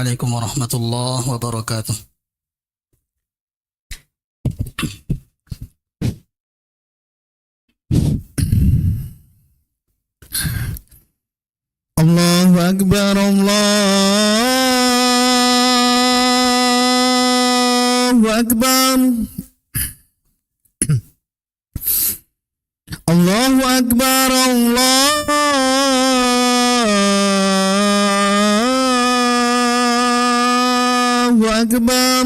عليكم ورحمة الله وبركاته. الله أكبر الله أكبر الله أكبر الله أكبر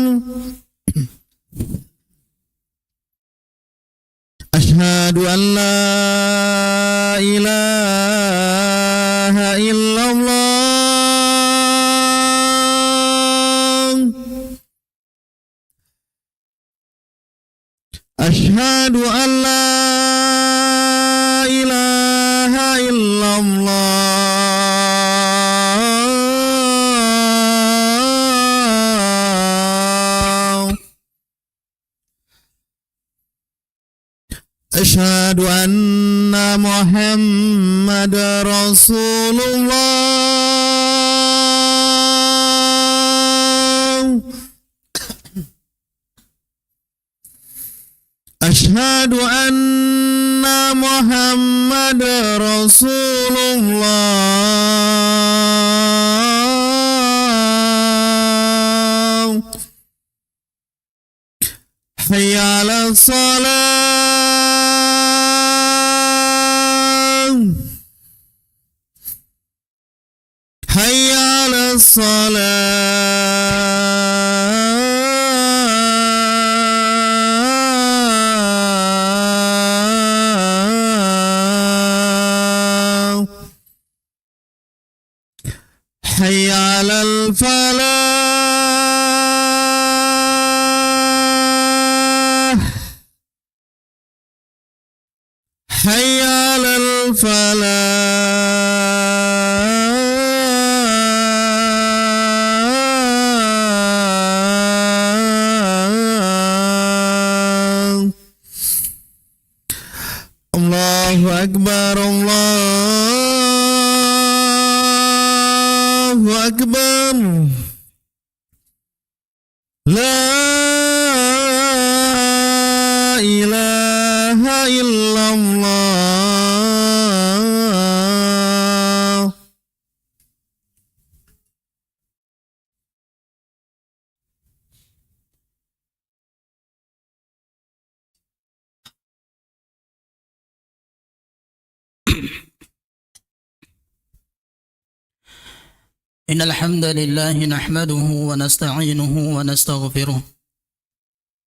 أشهد أن لا إله إلا الله أشهد أن لا إله إلا الله أشهد أن محمد رسول الله أشهد أن محمد رسول الله حي على الصلاة حي على الصلاة حي على الفلاح حي على الفلاح الله أكبر الله أكبر لا إله إلا الله إن الحمد لله نحمده ونستعينه ونستغفره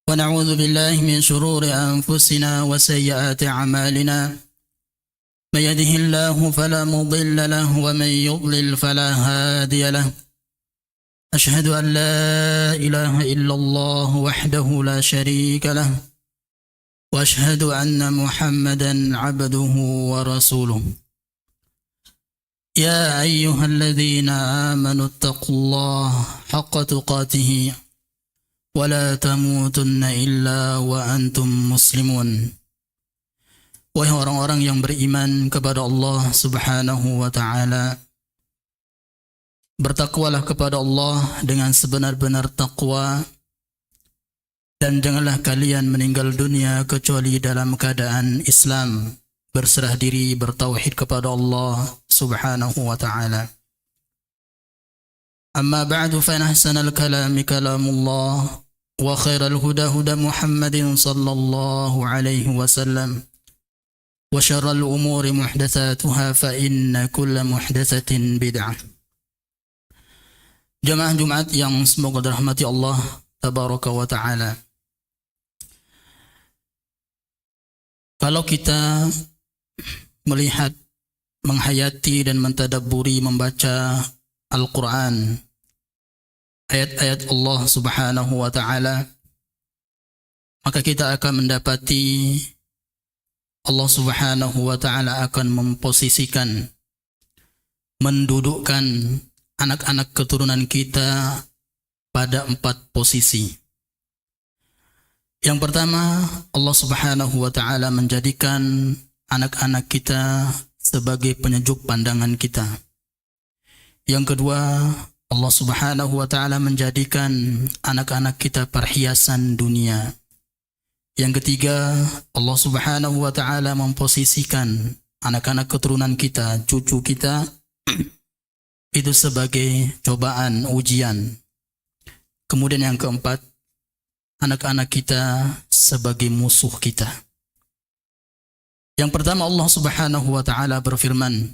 ونعوذ بالله من شرور أنفسنا وسيئات أعمالنا من يهده الله فلا مضل له ومن يضلل فلا هادي له أشهد أن لا إله إلا الله وحده لا شريك له وأشهد أن محمدا عبده ورسوله يا أيها الذين آمنوا اتقوا الله حق تقاته ولا تموتن إلا وأنتم مسلمون. Wahai orang-orang yang beriman kepada Allah Subhanahu wa Ta'ala, bertakwalah kepada Allah dengan sebenar-benar takwa, dan janganlah kalian meninggal dunia kecuali dalam keadaan Islam, berserah diri, bertauhid kepada Allah Subhanahu wa Ta'ala. Amma ba'du, fa ahsanal kalami kalamullah wa khairal huda huda Muhammadin sallallahu alaihi wasallam wa syarral umuri muhdatsatuha fa inna kulla muhdatsatin bid'ah. Jamaah Jumat yang semoga dirahmati Allah tabaraka wa ta'ala. Kalau kita melihat, menghayati dan mentadabburi, membaca Al-Quran, ayat-ayat Allah Subhanahu wa Ta'ala, maka kita akan mendapati Allah Subhanahu wa Ta'ala akan memposisikan, mendudukkan anak-anak keturunan kita pada 4 posisi. Yang pertama, Allah Subhanahu wa Ta'ala menjadikan anak-anak kita sebagai penyejuk pandangan kita. Yang kedua, Allah Subhanahu wa taala menjadikan anak-anak kita perhiasan dunia. Yang ketiga, Allah Subhanahu wa taala memposisikan anak-anak keturunan kita, cucu kita itu sebagai cobaan, ujian. Kemudian yang keempat, anak-anak kita sebagai musuh kita. Yang pertama, Allah Subhanahu wa taala berfirman,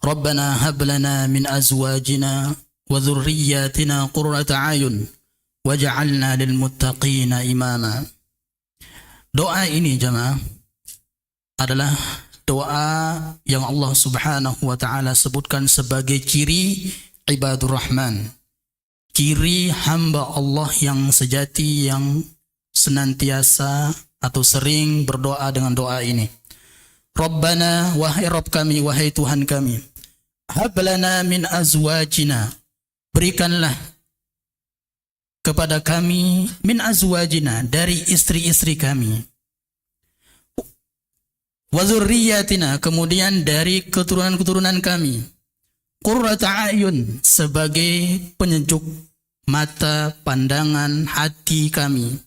Rabbana hab lana min azwajina wa dhurriyyatina qurrata a'yun waj'alna lil muttaqina imama. Doa ini jemaah adalah doa yang Allah Subhanahu wa taala sebutkan sebagai ciri ibadur rahman, ciri hamba Allah yang sejati, yang senantiasa atau sering berdoa dengan doa ini. Rabbana, wahai Rabb kami, wahai Tuhan kami, hab lana min azwajina, berikanlah kepada kami min azwajina, dari istri-istri kami, wa dzurriyyatina, kemudian dari keturunan-keturunan kami, qurrata a'yun, sebagai penyejuk mata, pandangan hati kami,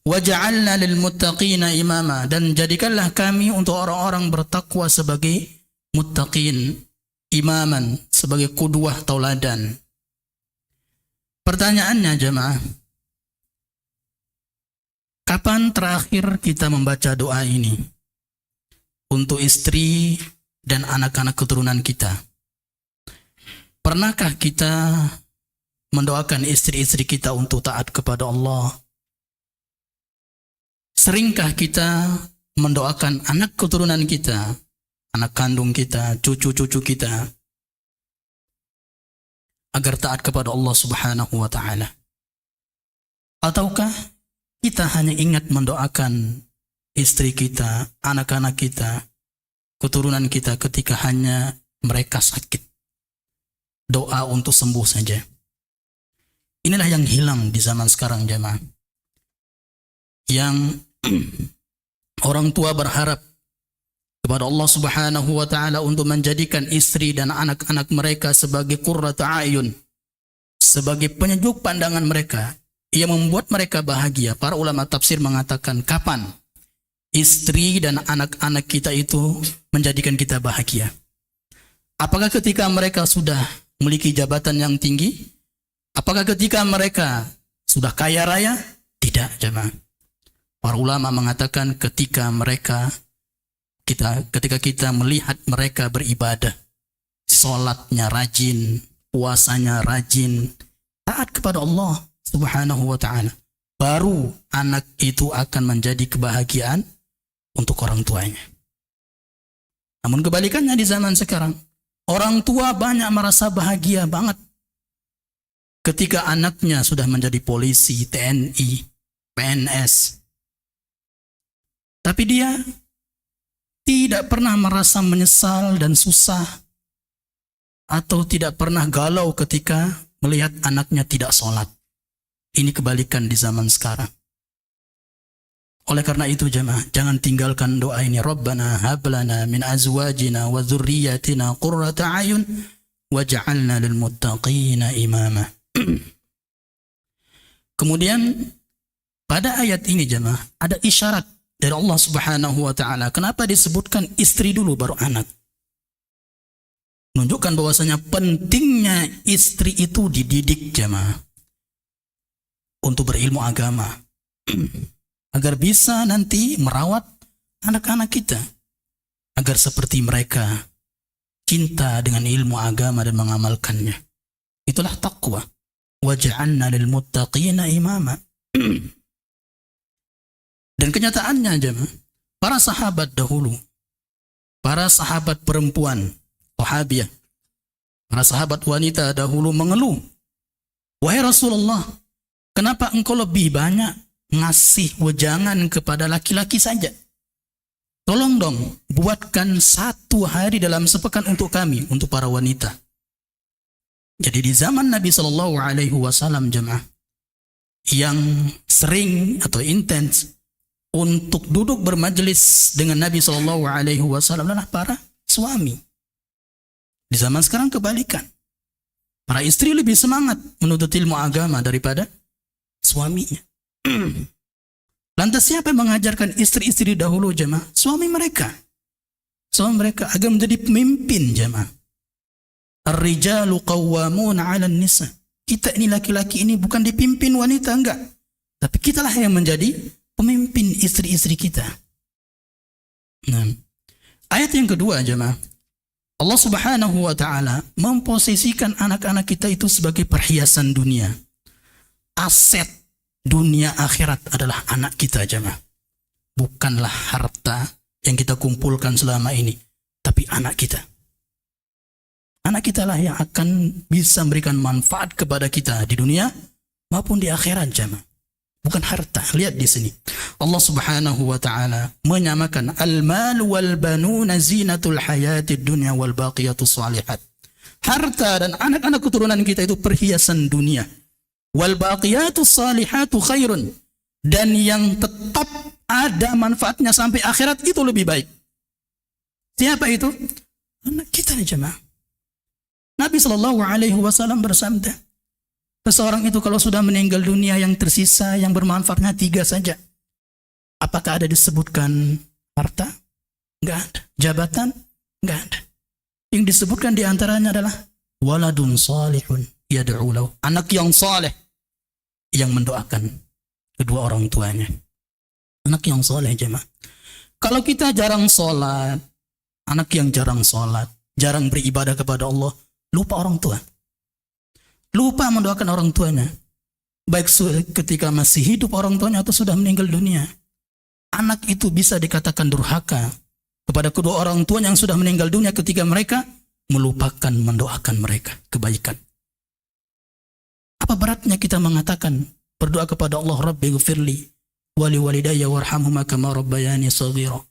waj'alna lil muttaqina imama, dan jadikanlah kami untuk orang-orang bertakwa sebagai muttaqin, imaman, sebagai qudwah, tauladan. Pertanyaannya jemaah, kapan terakhir kita membaca doa ini untuk istri dan anak-anak keturunan kita? Pernahkah kita mendoakan istri-istri kita untuk taat kepada Allah? Seringkah kita mendoakan anak keturunan kita, anak kandung kita, cucu-cucu kita, agar taat kepada Allah Subhanahu wa taala? Ataukah kita hanya ingat mendoakan istri kita, anak-anak kita, keturunan kita ketika hanya mereka sakit? Doa untuk sembuh saja. Inilah yang hilang di zaman sekarang jemaah. Yang orang tua berharap kepada Allah Subhanahu wa taala untuk menjadikan istri dan anak-anak mereka sebagai qurrata a'yun, sebagai penyejuk pandangan mereka, ia membuat mereka bahagia. Para ulama tafsir mengatakan, kapan istri dan anak-anak kita itu menjadikan kita bahagia? Apakah ketika mereka sudah memiliki jabatan yang tinggi? Apakah ketika mereka sudah kaya raya? Tidak, jemaah. Para ulama mengatakan ketika kita melihat mereka beribadah, sholatnya rajin, puasanya rajin, taat kepada Allah Subhanahu wa ta'ala, baru anak itu akan menjadi kebahagiaan untuk orang tuanya. Namun kebalikannya di zaman sekarang, orang tua banyak merasa bahagia banget ketika anaknya sudah menjadi polisi, TNI, PNS. Tapi dia tidak pernah merasa menyesal dan susah, atau tidak pernah galau ketika melihat anaknya tidak sholat. Ini kebalikan di zaman sekarang. Oleh karena itu jemaah, jangan tinggalkan doa ini. Rabbana hab lana min azwajina wa dzurriyyatina qurrata a'yun waj'alna lil muttaqina imama. Kemudian pada ayat ini jemaah ada isyarat dari Allah Subhanahu wa taala. Kenapa disebutkan istri dulu baru anak? Menunjukkan bahwasanya pentingnya istri itu dididik jemaah untuk berilmu agama agar bisa nanti merawat anak-anak kita, agar seperti mereka cinta dengan ilmu agama dan mengamalkannya. Itulah taqwa. Waj'alna lil muttaqina imama. Dan kenyataannya jemaah, para sahabat dahulu, para sahabat perempuan, sahabiah, para sahabat wanita dahulu mengeluh, wahai Rasulullah, kenapa engkau lebih banyak ngasih wejangan kepada laki-laki saja? Tolong dong, buatkan 1 hari dalam sepekan untuk kami, untuk para wanita. Jadi di zaman Nabi SAW jemaah, yang sering atau intens untuk duduk bermajelis dengan Nabi SAW adalah para suami. Di zaman sekarang kebalikan. Para istri lebih semangat menuntut ilmu agama daripada suaminya. Lantas siapa yang mengajarkan istri-istri dahulu jemaah? Suami mereka. Suami mereka agar menjadi pemimpin jemaah. Ar-rijalu qawwamuna 'alan nisa. Kita ini laki-laki ini bukan dipimpin wanita, enggak. Tapi kitalah yang menjadi pemimpin istri-istri kita. Nah, ayat yang kedua jemaah. Allah Subhanahu wa taala memposisikan anak-anak kita itu sebagai perhiasan dunia. Aset dunia akhirat adalah anak kita jemaah. Bukanlah harta yang kita kumpulkan selama ini, tapi anak kita. Anak kita lah yang akan bisa memberikan manfaat kepada kita di dunia maupun di akhirat jemaah. Bukan harta. Lihat di sini. Allah Subhanahu wa taala menyamakan al-mal wal banuna zinatul hayatid dunya wal baqiyatus shalihat. Harta dan anak-anak keturunan kita itu perhiasan dunia. Wal baqiyatus salihatu khairun. Dan yang tetap ada manfaatnya sampai akhirat itu lebih baik. Siapa itu? Anak kita jemaah. Nabi SAW bersabda, seseorang itu kalau sudah meninggal dunia yang tersisa yang bermanfaatnya 3 saja. Apakah ada disebutkan harta? Enggak ada. Jabatan? Enggak ada. Yang disebutkan diantaranya adalah waladun salihun yad'u lahu. Anak yang saleh yang mendoakan kedua orang tuanya. Anak yang saleh jemaah. Kalau kita jarang sholat, anak yang jarang sholat, jarang beribadah kepada Allah, lupa orang tua. Lupa mendoakan orang tuanya. Baik ketika masih hidup orang tuanya atau sudah meninggal dunia. Anak itu bisa dikatakan durhaka kepada kedua orang tuanya yang sudah meninggal dunia ketika mereka melupakan mendoakan mereka kebaikan. Apa beratnya kita mengatakan berdoa kepada Allah, Rabbi ghfirli wa li walidayya warhamhuma kama rabbayani shaghira.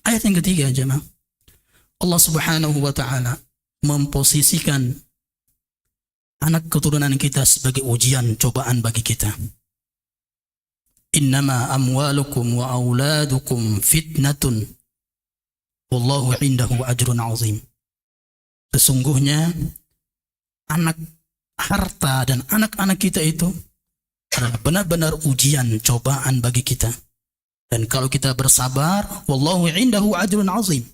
Ayat yang ketiga jemaah. Allah Subhanahu wa taala memposisikan anak keturunan kita sebagai ujian cobaan bagi kita. Innama amwalukum wa auladukum fitnatun wallahu indahu ajrun azim. Sesungguhnya anak, harta dan anak-anak kita itu adalah benar-benar ujian cobaan bagi kita. Dan kalau kita bersabar, wallahu indahu ajrun azim.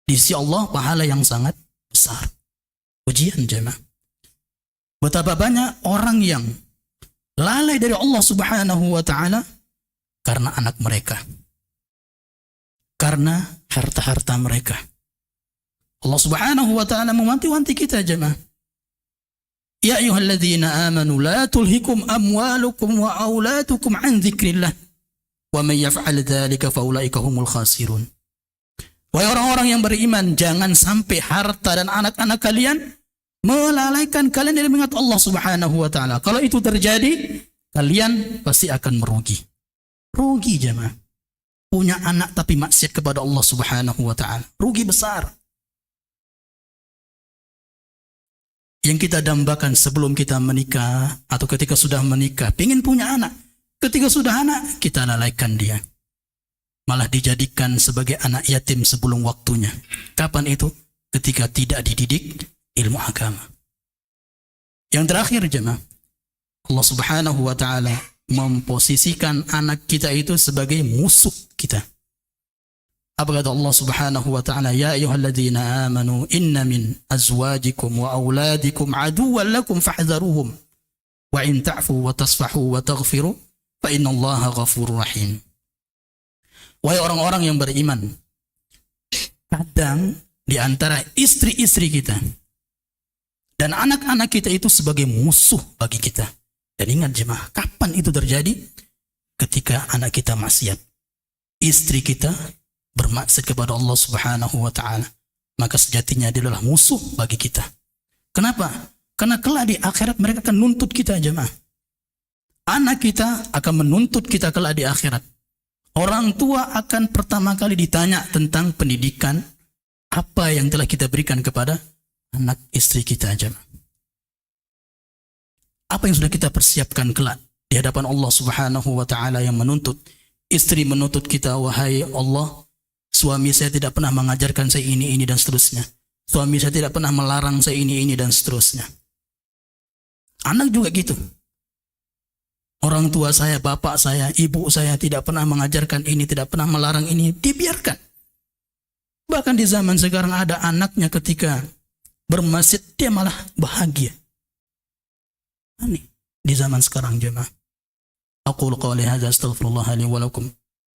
Di sisi Allah pahala yang sangat besar. Ujian jemaah. Betapa banyak orang yang lalai dari Allah Subhanahu wa taala karena anak mereka. Karena harta-harta mereka. Allah Subhanahu wa taala mewanti-wanti kita jemaah. Ya ayyuhalladzina amanu la tulhikum amwalukum wa auladukum an dzikrillah. Wa may yaf'al dzalika faulaika humul khasirun. Wahai orang-orang yang beriman, jangan sampai harta dan anak-anak kalian melalaikan kalian dari mengingat Allah Subhanahu wa taala. Kalau itu terjadi, kalian pasti akan merugi. Rugi jemaah. Punya anak tapi maksiat kepada Allah Subhanahu wa taala. Rugi besar. Yang kita dambakan sebelum kita menikah atau ketika sudah menikah, pengen punya anak. Ketika sudah anak, kita lalaikan dia. Malah dijadikan sebagai anak yatim sebelum waktunya. Kapan itu? Ketika tidak dididik ilmu agama. Yang terakhir jemaah, Allah Subhanahu wa taala memposisikan anak kita itu sebagai musuh kita. Apa kata Allah Subhanahu wa taala? Ya ayyuhalladzina amanu inna min azwajikum wa auladikum aduwwan lakum fahdharuhum wa in ta'fu wa tasfahu wa taghfiru fa innallaha ghafurur rahim. Wahai orang-orang yang beriman, kadang di antara istri-istri kita dan anak-anak kita itu sebagai musuh bagi kita. Dan ingat jemaah, kapan itu terjadi? Ketika anak kita maksiat, istri kita bermaksiat kepada Allah Subhanahu wa taala, maka sejatinya dia adalah musuh bagi kita. Kenapa? Karena kelak di akhirat mereka akan nuntut kita jemaah. Anak kita akan menuntut kita kelak di akhirat. Orang tua akan pertama kali ditanya tentang pendidikan apa yang telah kita berikan kepada anak istri kita aja. Apa yang sudah kita persiapkan kelak di hadapan Allah Subhanahu wa taala yang menuntut. Istri menuntut kita, wahai Allah, Suami saya tidak pernah mengajarkan saya ini dan seterusnya. Suami saya tidak pernah melarang saya ini dan seterusnya. Anak juga gitu. Orang tua saya, bapak saya, ibu saya tidak pernah mengajarkan ini, tidak pernah melarang ini, dibiarkan. Bahkan di zaman sekarang ada anaknya ketika bermasjid, dia malah bahagia. Ini di zaman sekarang jemaah. Aqulu qawli hadza astaghfirullah li wa lakum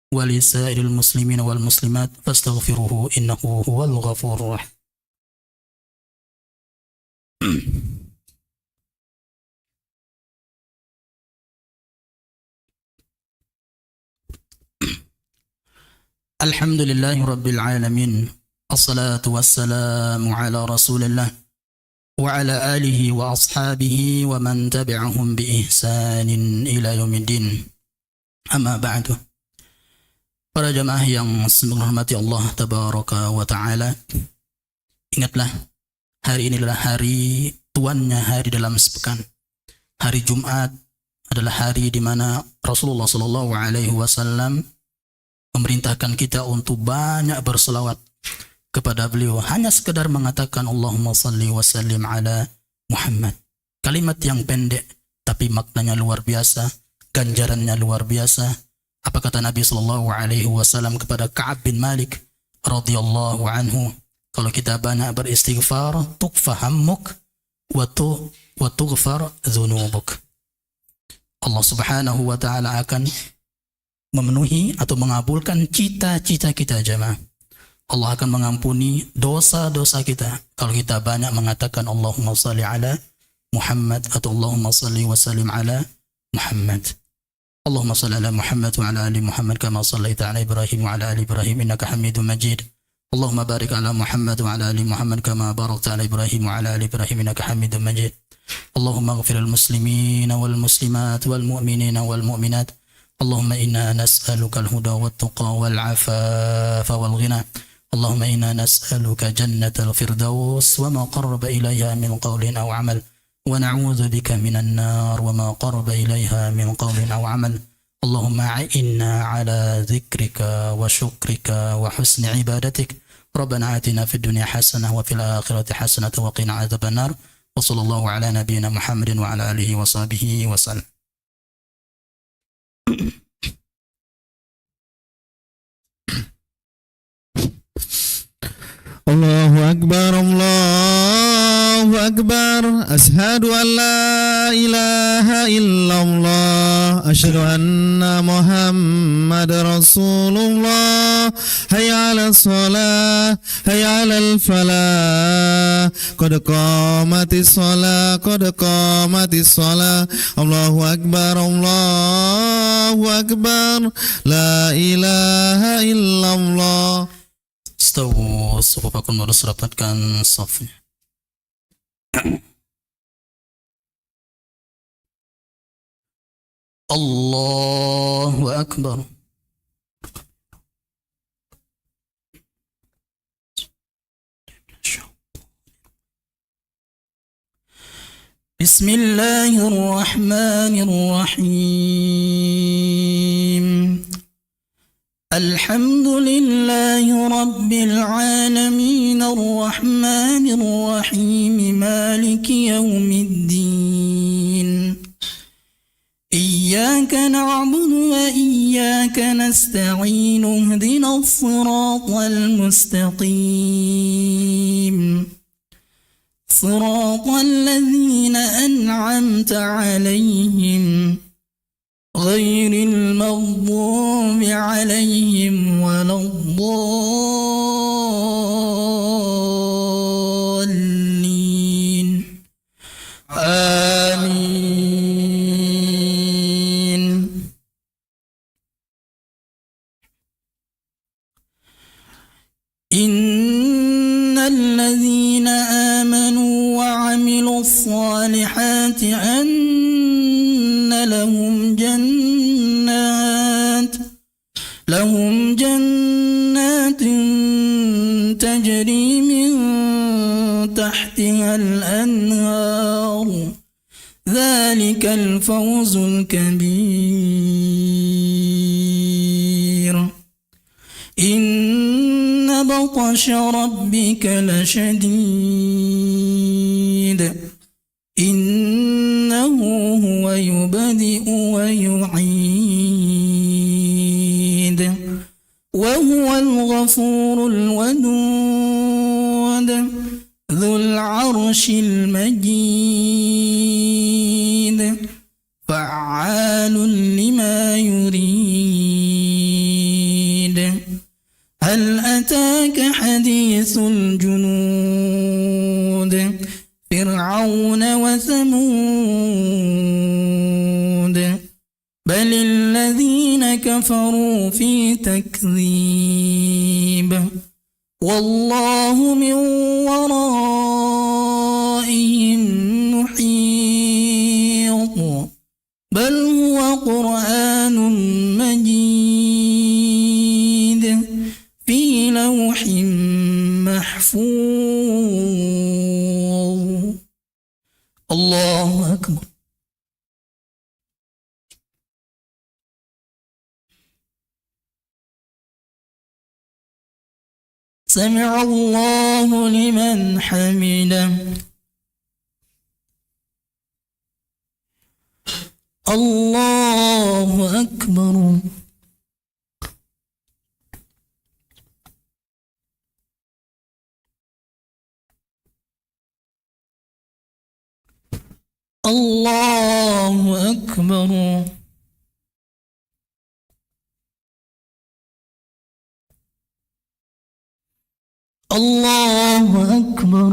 wa li sa'iril muslimin wal muslimat fastaghfiruhu innahu huwal ghafurur rahim. Alhamdulillahi rabbil alamin. Assalatu wassalamu ala rasulillah wa ala alihi wa ashabihi wa man tabi'ahum bi ihsanin ila yaumiddin. Amma ba'du. Para jamaah yang dirahmati Allah tabaraka wa ta'ala, ingatlah, hari ini adalah hari tuannya hari dalam sepekan. Hari Jumat adalah hari di mana Rasulullah sallallahu alaihi wasallam memerintahkan kita untuk banyak berselawat kepada beliau, hanya sekedar mengatakan Allahumma salli wa sallim ala Muhammad. Kalimat yang pendek tapi maknanya luar biasa, ganjarannya luar biasa. Apa kata Nabi sallallahu alaihi wasallam kepada Ka'ab bin Malik radhiyallahu anhu? Kalau kita banyak beristighfar, tukfa hammuk wa tughfar dzunubuk. Allah Subhanahu wa taala akan memenuhi atau mengabulkan cita-cita kita jemaah. Allah akan mengampuni dosa-dosa kita kalau kita banyak mengatakan Allahumma salli ala Muhammad atau Allahumma salli wa sallim ala Muhammad. Allahumma salli ala Muhammad wa ala ali Muhammad kama sallaita ala Ibrahim wa ala ali Ibrahim innaka Hamidum Majid. Allahumma barik ala Muhammad wa ala ali Muhammad kama barakta ala Ibrahim wa ala ali Ibrahim innaka Hamidum Majid. Allahumma ighfir lil muslimina wal muslimat wal mu'minina wal mu'minat. Allahumma inna nas'aluka al-huda wat-tuqa wal-'afafa wal-ghina. Allahumma inna nas'aluka jannatal firdaus wa ma qarraba ilayha min qawlin aw 'amal. ونعوذ بك من النار وما قرب إليها من قول أو عمل. اللهم أعنا على ذكرك وشكرك وحسن عبادتك. ربنا آتنا في الدنيا حسنة وفي الآخرة حسنة وقنا عذاب النار. وصلى الله على نبينا محمد وعلى آله وصحبه وسلم. Allahu Akbar, Allahu Akbar. Ashhadu an la ilaha illallah, asyhadu anna Muhammad Rasulullah. Hayya 'alas shalah, hayya 'alal falah. Qad qamatis shalah, qad qamatis shalah. Allahu Akbar, Allahu Akbar. La ilaha illallah. Stawu sufufakum lurus, rapatkan safnya. Allahu Akbar. Bismillahirrahmanirrahim. الحمد لله رب العالمين الرحمن الرحيم مالك يوم الدين إياك نعبد وإياك نستعين اهدنا الصراط المستقيم صراط الذين أنعمت عليهم غير المغضوب عليهم ولا الضالين آمين. إن الذين آمنوا وعملوا الصالحات أن لهم جنات تجري من تحتها الأنهار ذلك الفوز الكبير. إن بطش ربك لشديد إنه هو يبدئ ويعيد وهو الغفور الودود ذو العرش المجيد فعال لما يريد هل أتاك حديث الجنود فرعون وثمود بل الذين كفروا في تكذيب والله من ورائهم محيط بل هو قرآن مجيد في لوح محفوظ الله أكبر سمع الله لمن حمده الله أكبر الله أكبر الله أكبر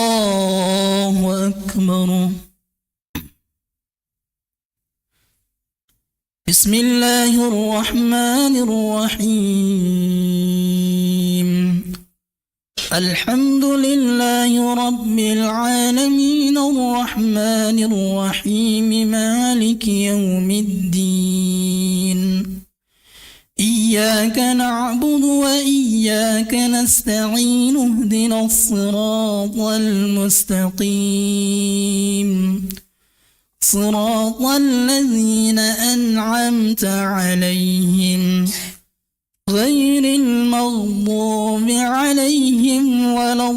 الله أكبر بسم الله الرحمن الرحيم الحمد لله رب العالمين الرحمن الرحيم مالك يوم الدين إياك نعبد وإياك نستعين اهدنا الصراط المستقيم صراط الذين أنعمت عليهم غير المغضوب عليهم ولا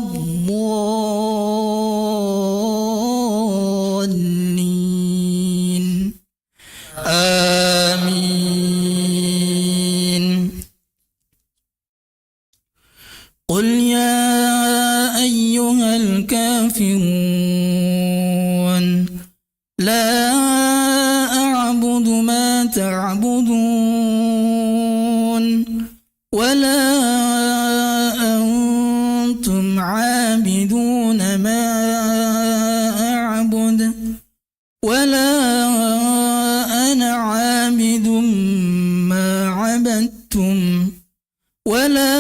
الضالين آمين قل يا أيها الكافرون لا أعبد ما تعبدون ولا أنتم عابدون ما أعبد ولا أنا عابد ما عبدتم ولا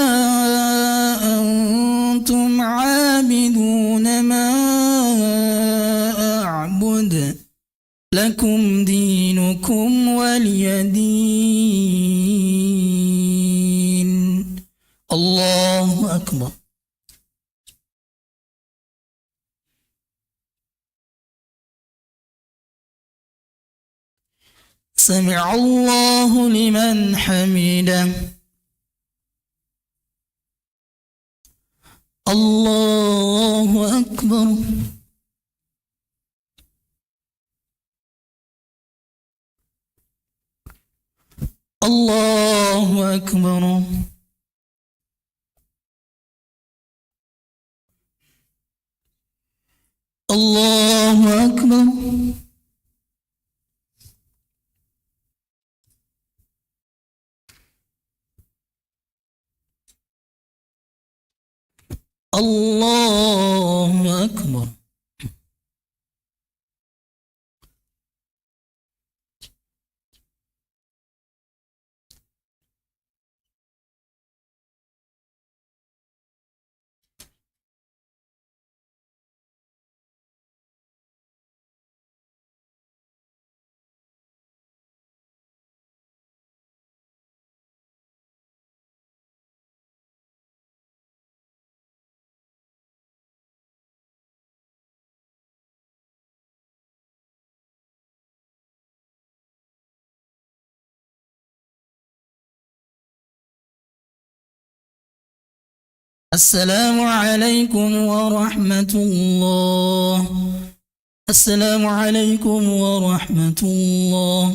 أنتم عابدون ما أعبد لكم دينكم ولي دين الله أكبر سمع الله لمن حمده الله أكبر الله أكبر الله أكبر الله أكبر السلام عليكم ورحمة الله. السلام عليكم ورحمة الله.